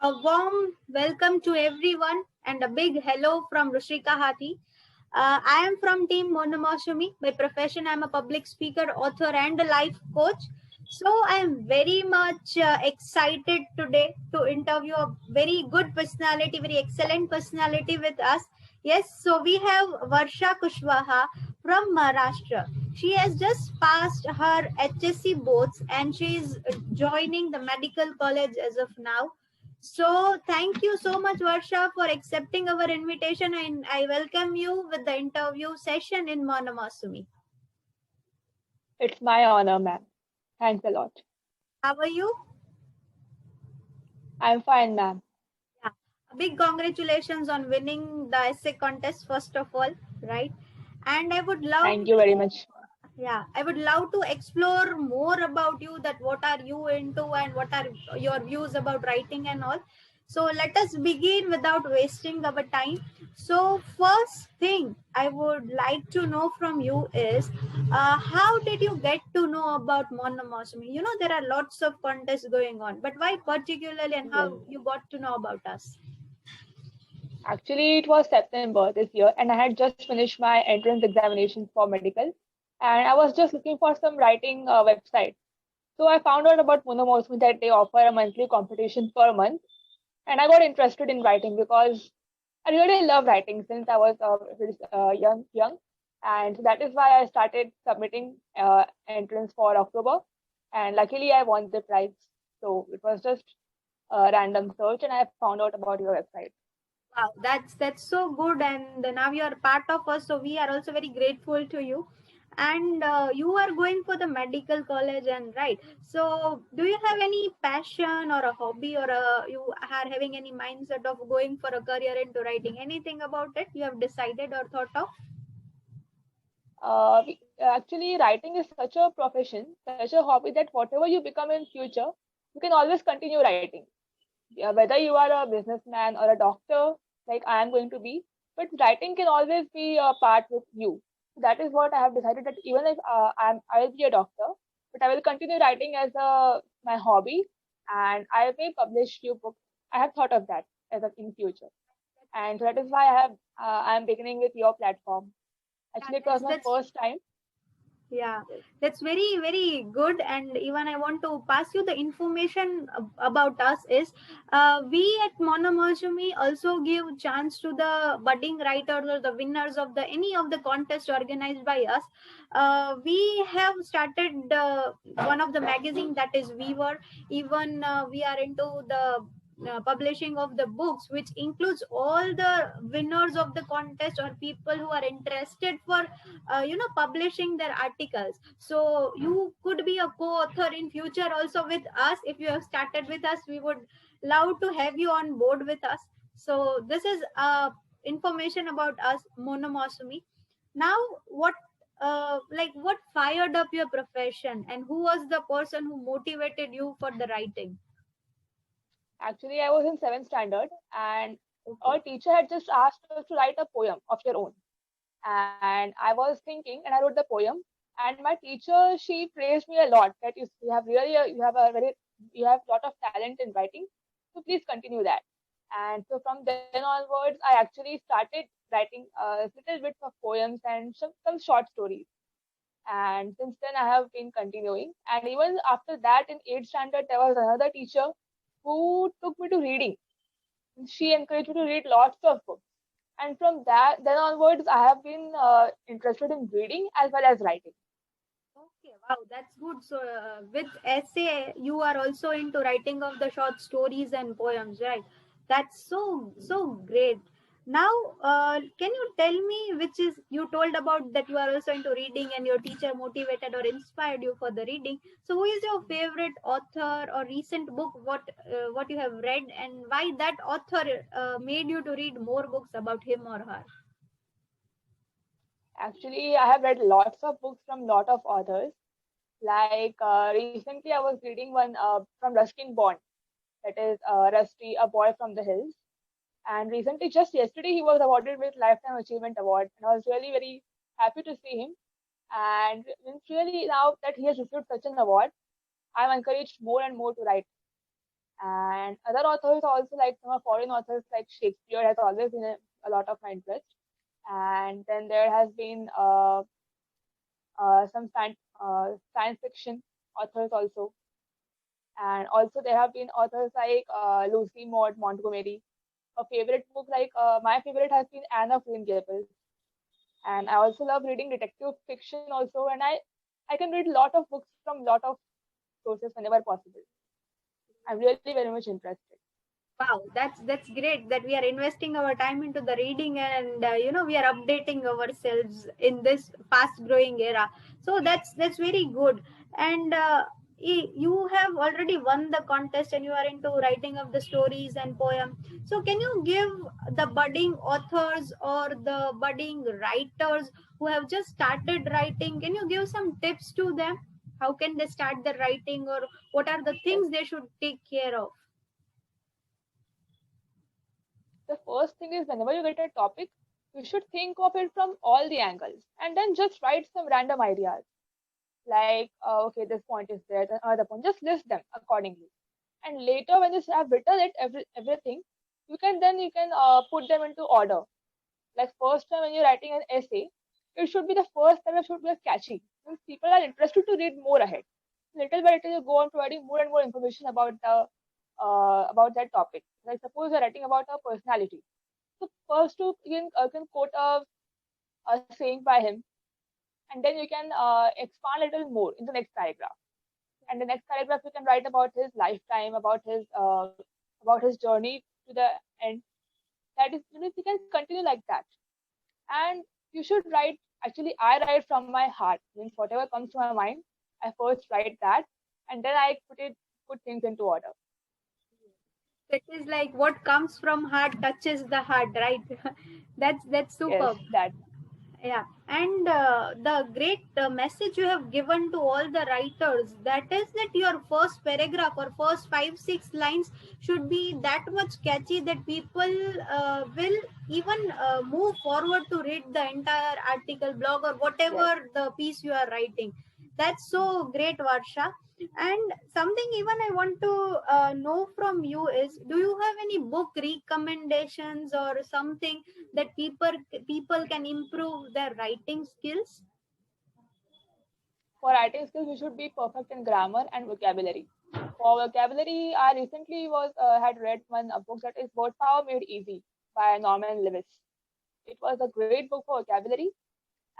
A warm welcome to everyone and a big hello from Rushrika Hathi. I am from Team Monomosumi. By profession, I am a public speaker, author, and a life coach. So, I am very much excited today to interview a very good personality, very excellent personality with us. Yes, so we have Varsha Kushwaha from Maharashtra. She has just passed her HSC boards and she is joining the medical college as of now. So thank you so much, Varsha, for accepting our invitation, and I welcome you with the interview session in Monomasumi. It's my honor, ma'am. Thanks a lot. How are you? I'm fine, ma'am. Yeah. A big congratulations on winning the essay contest, first of all, right? And I would love Thank you very much. yeah, I would love to explore more about you, that what are you into and what are your views about writing and all. So let us begin without wasting our time. So first thing I would like to know from you is how did you get to know about monomasmy? You know, there are lots of contests going on, but why particularly and Yes. how you got to know about us? Actually, it was September this year, and I had just finished my entrance examinations for medical, and I was just looking for some writing website. So I found out about Monomosmi that they offer a monthly competition per month, and I got interested in writing because I really love writing since I was young, and that is why I started submitting entrance for October, and luckily I won the prize. So it was just a random search, and I found out about your website. Wow, that's so good, and now you are part of us, so we are also very grateful to you. And you are going for the medical college, and right. So, do you have any passion or a hobby, or you are having any mindset of going for a career into writing? Anything about it you have decided or thought of? Actually, writing is such a profession, such a hobby that whatever you become in future, you can always continue writing. Whether you are a businessman or a doctor, like I am going to be, but writing can always be a part with you. That is what I have decided that even if I will be a doctor, but I will continue writing as a my hobby, and I may publish few books. I have thought of that as a, in future, and so that is why I am beginning with your platform. Yeah, Actually, it was my that's first time. yeah, that's very, very good. And even I want to pass you the information about us is we at Monomoshumi also give chance to the budding writers or the winners of the any of the contest organized by us. We have started one of the magazine that is Weaver. Even we are into the publishing of the books, which includes all the winners of the contest or people who are interested for publishing their articles. So you could be a co-author in future also with us. If you have started with us, we would love to have you on board with us. So this is information about us, Monomosumi. Now what fired up your profession, and who was the person who motivated you for the writing? Actually, I was in seventh standard, and Okay. our teacher had just asked us to write a poem of your own. And I was thinking, and I wrote the poem. And my teacher, she praised me a lot that you have really you have a lot of talent in writing. So please continue that. And so from then onwards, I actually started writing little bits of poems and some short stories. And since then, I have been continuing. And even after that, in eighth standard, there was another teacher who took me to reading. She encouraged me to read lots of books, and from that then onwards I have been interested in reading as well as writing. Okay, wow, that's good. So, with essay, you are also into writing of the short stories and poems, right? That's so great. Now, can you tell me which is you told about that you are also into reading and your teacher motivated or inspired you for the reading. So, who is your favorite author or recent book? What you have read and why that author made you to read more books about him or her? Actually, I have read lots of books from lot of authors. Like recently I was reading one from Ruskin Bond, that is Rusty, a boy from the hills. And recently, just yesterday, he was awarded with Lifetime Achievement Award, and I was really very happy to see him. And it's really now that he has received such an award, I'm encouraged more and more to write. And other authors also, like some foreign authors like Shakespeare has always been a lot of my interest. And then there has been some science fiction authors also. And also there have been authors like Lucy Maud Montgomery. A favorite book, like my favorite has been Anne of Green Gables. And I also love reading detective fiction also. And I can read a lot of books from lot of sources whenever possible. I'm really very much interested. Wow, that's great that we are investing our time into the reading, and we are updating ourselves in this fast growing era. So that's very good. And you have already won the contest, and you are into writing of the stories and poem. So can you give the budding authors or the budding writers who have just started writing, can you give some tips to them? How can they start the writing, or what are the Yes. things they should take care of? The first thing is, whenever you get a topic, you should think of it from all the angles and then just write some random ideas. Like, okay, this point is there, then another point. Just list them accordingly. And later, when you have written it, everything, you can put them into order. Like first time when you're writing an essay, it should be the first time it should be catchy. Means people are interested to read more ahead. Little by little, you go on providing more and more information about that topic. Like suppose you're writing about a personality. So first you can quote a saying by him, and then you can expand a little more in the next paragraph. And the next paragraph you can write about his lifetime, about his journey to the end. That is, you can continue like that. And you should write. Actually, I write from my heart. Means whatever comes to my mind, I first write that, and then I put things into order. It is like what comes from heart touches the heart, right? That's Yes, superb. that. Yeah, and the great message you have given to all the writers, that is that your first paragraph or first 5 6 lines should be that much catchy that people will even move forward to read the entire article, blog, or Yes. whatever the piece you are writing. That's so great, Varsha. And something even I want to know from you is, do you have any book recommendations or something that people can improve their writing skills? For writing skills, you should be perfect in grammar and vocabulary. For vocabulary, I recently was had read one book that is Word Power Made Easy by Norman Lewis. It was a great book for vocabulary,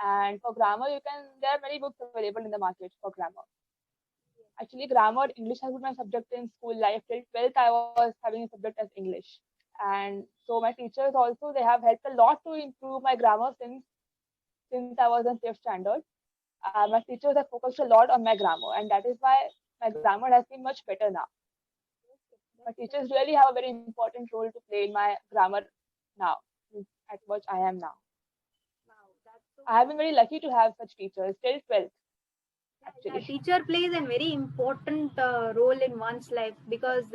and for grammar, there are many books available in the market for grammar. Actually, grammar, English has been my subject in school life. Till 12th, I was having a subject as English. And so my teachers also, they have helped a lot to improve my grammar since I was in 5th standard. My teachers have focused a lot on my grammar, and that is why my grammar has been much better now. My teachers really have a very important role to play in my grammar now, at which I am now. Wow, that's so I have been very lucky to have such teachers till 12th, yeah, actually. teacher plays a very important role in one's life, because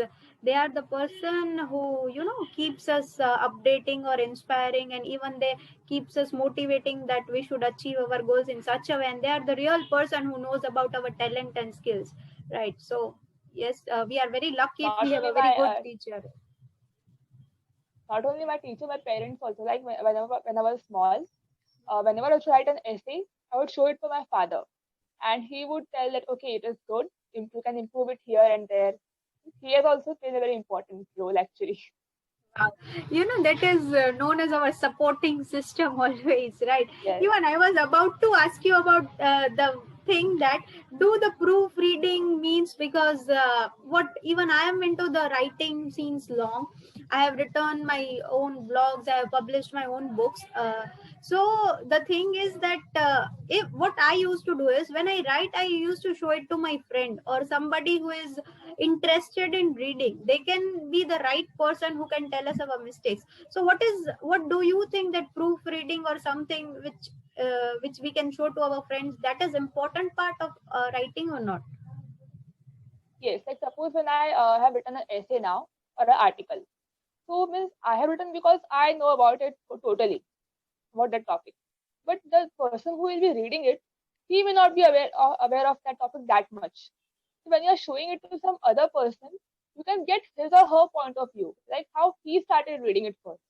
they are the person who keeps us updating or inspiring, and even they keeps us motivating that we should achieve our goals in such a way, and they are the real person who knows about our talent and skills, right? So yes, we are very lucky if Not we have only a very my good teacher. not only my teacher, my parents also. Like when I was small, whenever I would write an essay, I would show it to my father, and he would tell that okay, it is good. You can improve it here and there. He has also played a very important role, actually. Wow. That is known as our supporting system always, right? Yes. Even I was about to ask you about the thing that, do the proofreading means, because what even I am into the writing since long. I have written my own blogs, I have published my own books. So the thing is that if what I used to do is, when I write, I used to show it to my friend or somebody who is interested in reading. They can be the right person who can tell us our mistakes. So what do you think, that proofreading or something which we can show to our friends, that is important part of writing or not? Yes. Like suppose when I have written an essay now or an article. So means I have written because I know about it totally, about that topic. But the person who will be reading it, he may not be aware of that topic that much. So when you are showing it to some other person, you can get his or her point of view, like how he started reading it first,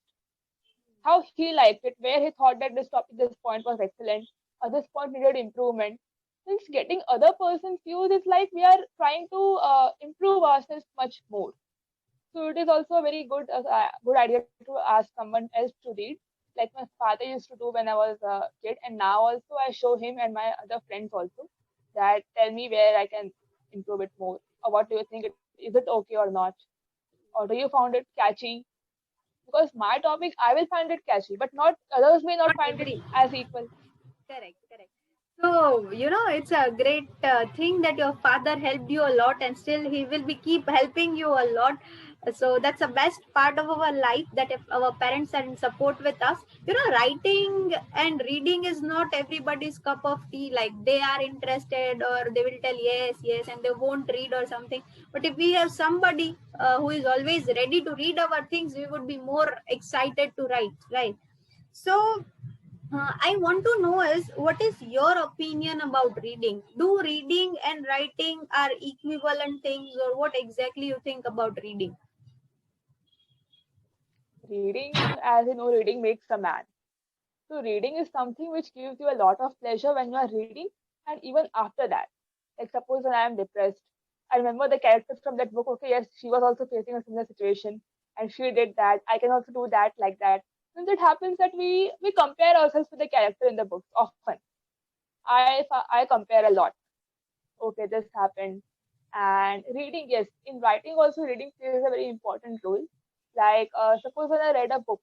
how he liked it, where he thought that this topic, this point was excellent, or this point needed improvement. Since getting other person's views is like we are trying to improve ourselves much more. So it is also a very good idea to ask someone else to read, like my father used to do when I was a kid, and now also I show him and my other friends also that tell me where I can improve it more, or what do you think? Is it okay or not? Or do you found it catchy? Because my topic I will find it catchy, but not others may not Not find it every. as equal. Correct, correct. So, it's a great thing that your father helped you a lot, and still he will be keep helping you a lot. So that's the best part of our life, that if our parents are in support with us. Writing and reading is not everybody's cup of tea. Like, they are interested, or they will tell yes, yes, and they won't read or something. But if we have somebody who is always ready to read our things, we would be more excited to write, right? So I want to know is, what is your opinion about reading? Do reading and writing are equivalent things, or what exactly you think about reading? Reading, as you know, reading makes a man. So reading is something which gives you a lot of pleasure when you are reading, and even after that. Like suppose when I am depressed, I remember the characters from that book. Okay, yes, she was also facing a similar situation, and she did that. I can also do that like that. And it happens that we compare ourselves with the character in the books often. I compare a lot. Okay, this happened. And reading, yes, in writing also reading plays a very important role. Like suppose when I read a book,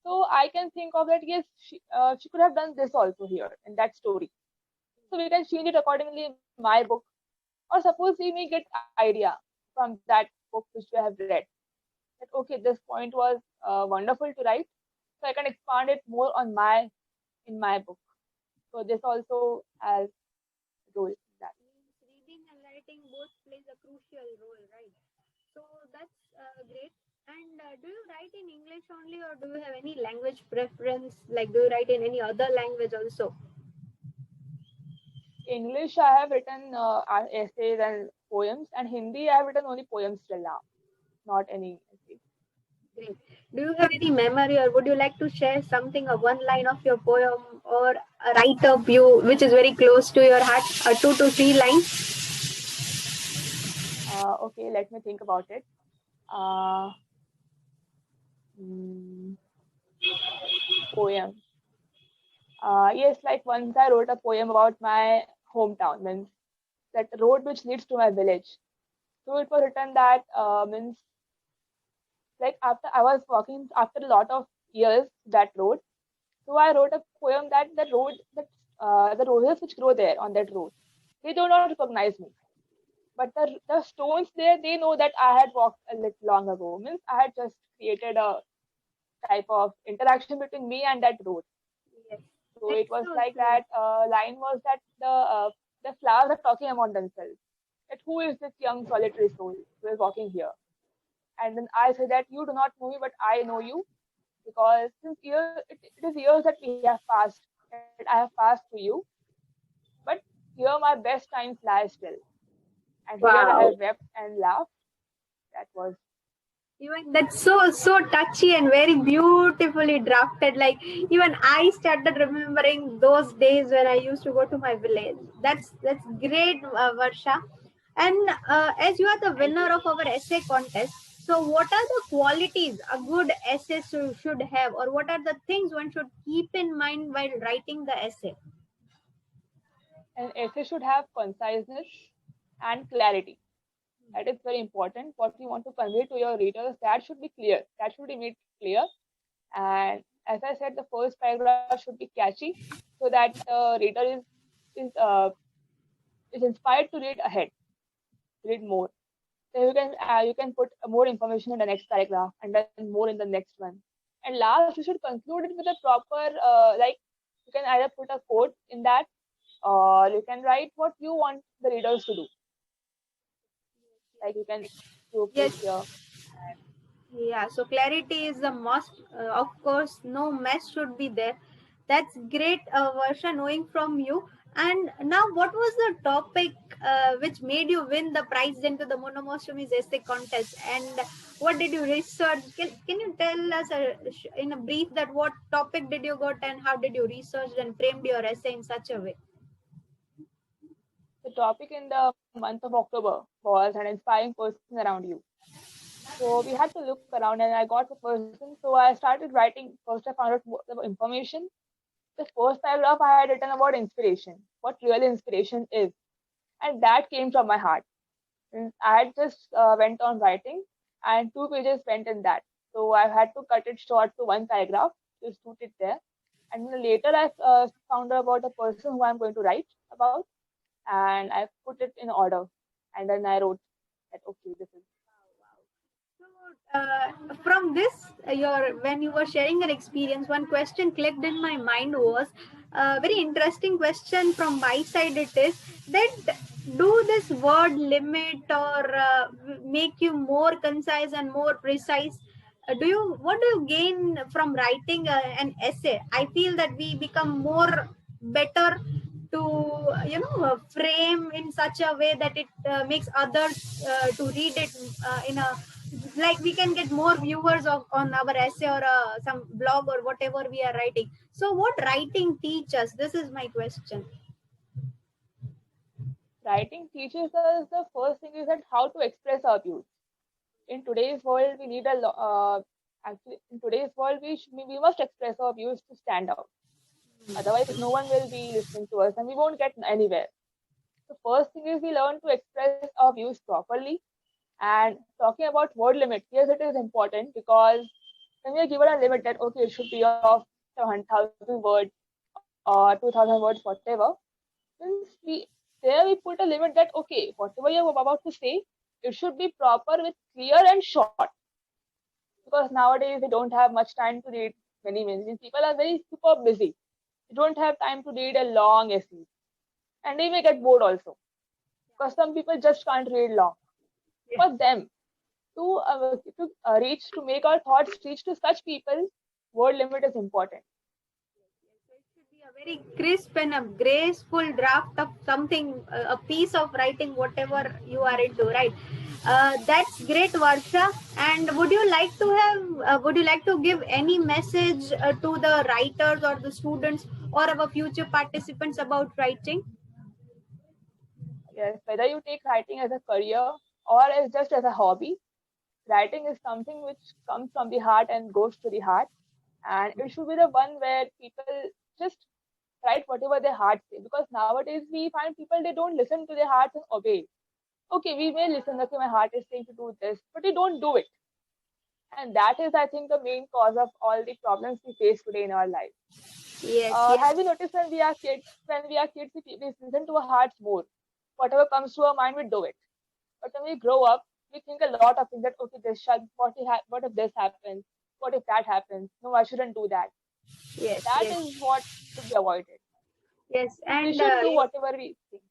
so I can think of that, yes, she could have done this also here in that story. So we can change it accordingly in my book. Or suppose we may get idea from that book which we have read. That okay, this point was wonderful to write, so I can expand it more on my in my book. So this also has role in that. Means reading and writing both plays a crucial role, right? So that's great. And do you write in English only, or do you have any language preference? Like, do you write in any other language also? English I have written essays and poems, and Hindi I have written only poems till now, not any essays. Great. Do you have any memory, or would you like to share something, a one line of your poem, or a write up you which is very close to your heart, a 2 to 3 lines? Okay, let me think about it. Uh, mm, Poem. Yes, like once I wrote a poem about my hometown, means that road which leads to my village. So it was written that means like after I was walking after a lot of years that road. So I wrote a poem that the roses which grow there on that road, they do not recognize me. But the stones there, they know that I had walked a little long ago. Means I had just created a type of interaction between me and that road. Yes, So it that's was so like true. that line was that the flowers are talking among themselves. That who is this young solitary soul who is walking here? And then I said that you do not know me, but I know you, because since it is years that we have passed, that I have passed to you, but here my best times lie still. And here I Wow. have wept and laughed. That was Even that's so touchy and very beautifully drafted. Like, even I started remembering those days when I used to go to my village. That's great, Varsha. And as you are the thank winner you. of our essay contest, so what are the qualities a good essay should have, or what are the things one should keep in mind while writing the essay? An essay should have conciseness and clarity. That is very important. What you want to convey to your readers, that should be clear. That should be made clear. And as I said, the first paragraph should be catchy, so that the reader is is inspired to read ahead, read more. Then you can put more information in the next paragraph, and then more in the next one. And last, you should conclude it with a proper like you can either put a quote in that, or you can write what you want the readers to do. Like you can do click Yes. here. Yeah, so clarity is the must. Of course, no mess should be there. That's great, Varsha, knowing from you. And now, what was the topic which made you win the prize into the Monomostomies essay contest? And what did you research? Can you tell us in a brief that what topic did you got and how did you research and framed your essay in such a way? The topic in the month of October was an inspiring person around you. So we had to look around and I got a person. So I started writing. First, I found out the information. The first paragraph I had written about inspiration, what real inspiration is. And that came from my heart. And I had just went on writing and 2 pages went in that. So I had to cut it short to one paragraph, just put it there. And then later I found out about the person who I'm going to write about and I put it in order. And then I wrote that, okay, this is. So, from this, your when you were sharing your experience, one question clicked in my mind was a very interesting question from my side. It is that do this word limit or make you more concise and more precise? Do you what do you gain from writing an essay? I feel that we become more better to frame in such a way that it makes others to read it in a like we can get more viewers on our essay or some blog or whatever we are writing. So what writing teaches? This is my question. Writing teaches us the first thing is that how to express our views. In today's world, we need actually in today's world we must express our views to stand out. Otherwise, no one will be listening to us and we won't get anywhere. The first thing is we learn to express our views properly. And talking about word limit, yes, it is important because when we are given a limit that okay, it should be of 1,000 words or 2,000 words, whatever, since we put a limit that okay, whatever you're about to say, it should be proper with clear and short. Because nowadays they don't have much time to read many messages. People are very super busy. They don't have time to read a long essay. And they may get bored also. Because some people just can't read long. Yes. For them, to make our thoughts reach to such people, word limit is important. So it should be a very crisp and a graceful draft of something, a piece of writing, whatever you are into, right? That's great, Varsha. And would you like to give any message to the writers or the students or our future participants about writing? Yes, whether you take writing as a career or as just as a hobby, writing is something which comes from the heart and goes to the heart. And it should be the one where people just write whatever their heart say. Because nowadays we find people they don't listen to their hearts and obey. Okay, we may listen, okay, my heart is saying to do this, but they don't do it. And that is, I think, the main cause of all the problems we face today in our life. Yes, Have yes. you noticed when we are kids, we listen to our hearts more. Whatever comes to our mind, we do it. But when we grow up, we think a lot of things that okay, what if this happens? What if that happens? No, I shouldn't do that. Yes, That yes, is what should be avoided. yes. We And should do whatever we think.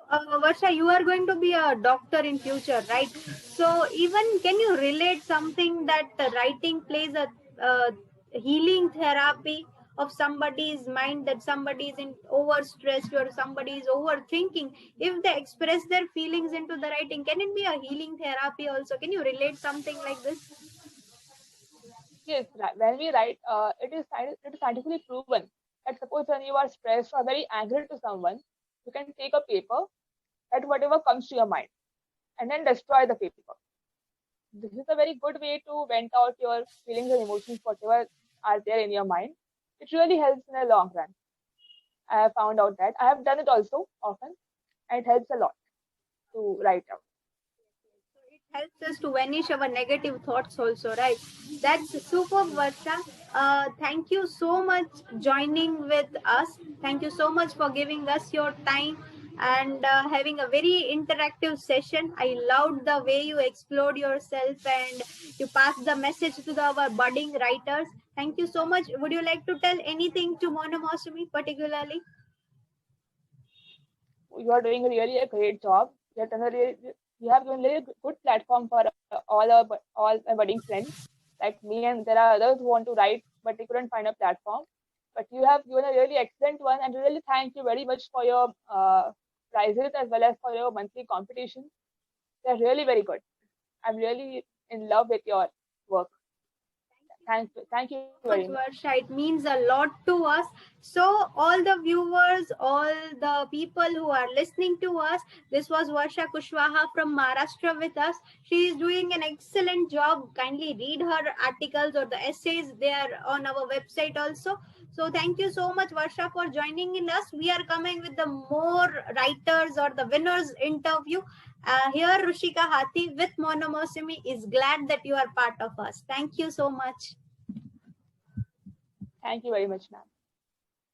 so, Varsha, you are going to be a doctor in future, right? So, even can you relate something that writing plays a healing therapy of somebody's mind that somebody is in overstressed or somebody is overthinking? If they express their feelings into the writing, can it be a healing therapy also? Can you relate something like this? Yes, when we write, it is scientifically proven that suppose when you are stressed or very angry to someone, you can take a paper, write whatever comes to your mind, and then destroy the paper. This is a very good way to vent out your feelings and emotions, whatever are there in your mind. It really helps in the long run. I have found out that I have done it also often, and it helps a lot to write out. So it helps us to vanish our negative thoughts also, right? That's super, Varsha. Thank you so much joining with us. Thank you so much for giving us your time and having a very interactive session. I loved the way you explored yourself and you passed the message to our budding writers. Thank you so much. Would you like to tell anything to Monomostomy particularly? You are doing really a great job. You have done a really, you have given a really good platform for all my budding friends like me, and there are others who want to write but they couldn't find a platform. But you have given a really excellent one, and really thank you very much for your prizes as well as for your monthly competitions. They're really very good. I'm really in love with your work. Thank you very much. Varsha. It means a lot to us. So, all the viewers, all the people who are listening to us, this was Varsha Kushwaha from Maharashtra with us. She is doing an excellent job. Kindly read her articles or the essays. They are on our website also. So, thank you so much, Varsha, for joining in us. We are coming with the more writers or the winners interview. Here, Rushika Hathi with Monomosimi is glad that you are part of us. Thank you so much. Thank you very much, ma'am.